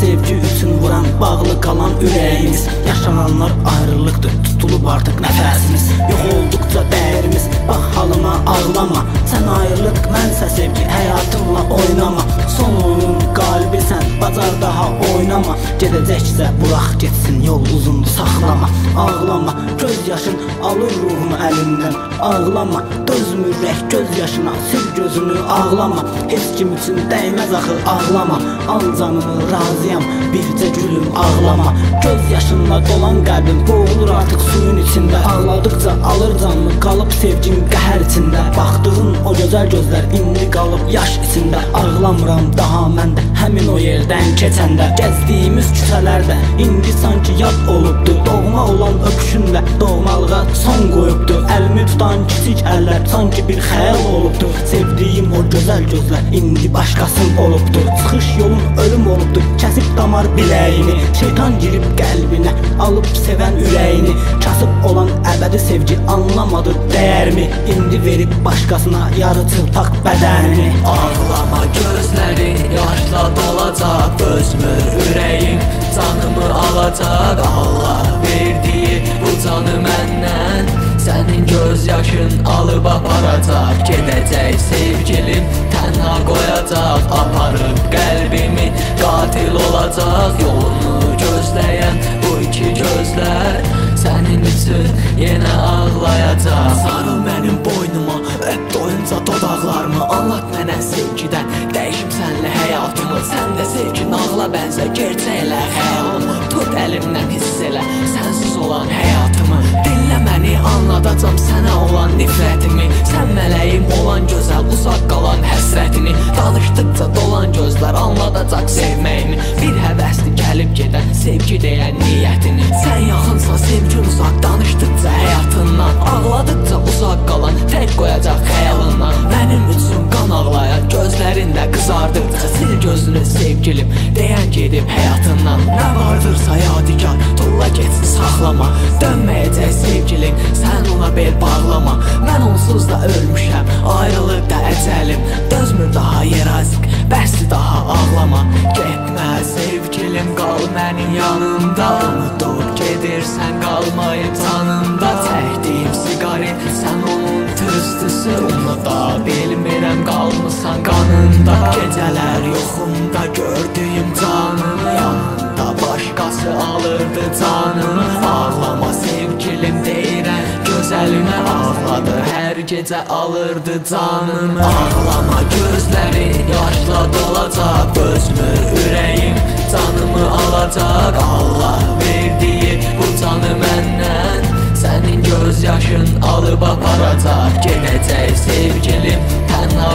sevgi üçün vuran, bağlı qalan ürəyimiz. Yaşananlar ayrılıqdır, tutulub artıq nəfəsimiz. Yox olduqca dəyərimiz, bax halıma ağlama. Sən ayrılıq, mənsə sevgi, həyatımla oynama. Son oyunun qalibi sən, bacar daha oynama. Gedəcəksə burax getsin, yol uzundur, saxlama. Ağlama, göz yaşın alır ruhumu əlimdən. Ağlama, dözmür ürək göz yaşına, sil gözünü ağlama. Heç kim üçün dəyməz axı ağlama. Al canımı razıyam, bircə gülüm ağlama. Göz yaşınla dolan qəlbim boğulur artıq suyun içində. Ağladıqca alır canımı, qalıb sevgin qəhər içində. Baxdığın o gözəl gözlər indi qalıb yaş içində. Ağlamıram daha məndə, həmin o yerdən keçəndə. Gəzdiyimiz küçələrdə indi sanki yad olubdu. Doğma olan öpüşünlə doğmalığa son qoyubdu. Əlimi tutan kiçik əllər sanki bir xəyal olubdu. Sevdiyim o gözəl gözlər indi başqasın olubdu. Çıxış yolun ölüm olubdu, kəsib damar biləyini. Şeytan girib qəlbinə, alıb sevən ürəyini. Kasıb olan əbədi sevgi anlamadı dəyərmi? İndi verib başqasına yarı çılpaq bədənini. Ağlama, gözləri yaşla dolacaq, dözmür ürəyim, canımı alacaq. Allah verdiyi bu canı məndən, sənin göz yaşın alıb aparacaq. Gedəcək sevgilim, tənha qoyacaq, aparıb qəlbimi, qatil olacaq. Yolunu gözləyən bu iki gözlər sənin üçün yenə ağlayacaq. Sarıl mənim boynuma, öp doyunca dodaqlarımı, anlat mənə sevgidən, dəyişim sənlə həyatımı. Sən də sevgin ağla bənzə, gerçək elə xəyalımı. Tut əlimdən hiss elə, sənsiz olan həyatımı. Dinlə məni, anladacam sənə olan nifrətimi. Sən mələyim olan gözəl, uzaq qalan həsrətini. Danışdıqca dolan gözlər anladacaq sevməyimi. Bir həvəsli gəlib gedən sevgi deyən niyyətini. Sən yaxınsa sevgin uzaq, danışdıqca həyatından. Ağladıqca uzaq qalan, tək qoyacaq xəyalından. Mənim üçün qan ağlayan gözlərində qızardıqca, sil gözünü sevgilim, deyən gedib həyatından. Nə vardırsa yadigar, tulla getsin saxlama. Dönməyəcək sevgilim, sən ona bel bağlama. Mən onsuz da ölmüşəm, ayrılıq da əcəlim. Dözmür daha yerazik, bəsli daha ağlama. Getmə sevgilim, qal mənim yanımda. Unudub gedirsən, qalmayıb canımda. Çəkdiyim siqaret, sən onun tüstüsü. Unuda bilmirəm, qalmısan qanında. Gecələr yoxumda gördüyüm canım, yanında başqası alırdı canım. Ağlama sevgilim deyirəm, gözəlimə ağladı, hər gecə alırdı canım. Ağlama, gözləri yaşla dolacaq, dözmür ürəyim, canımı alacaq. Allah verdiyi bu canı məndən, sənin göz yaşın alıb aparacaq. Gedəcək sevgilim, tənha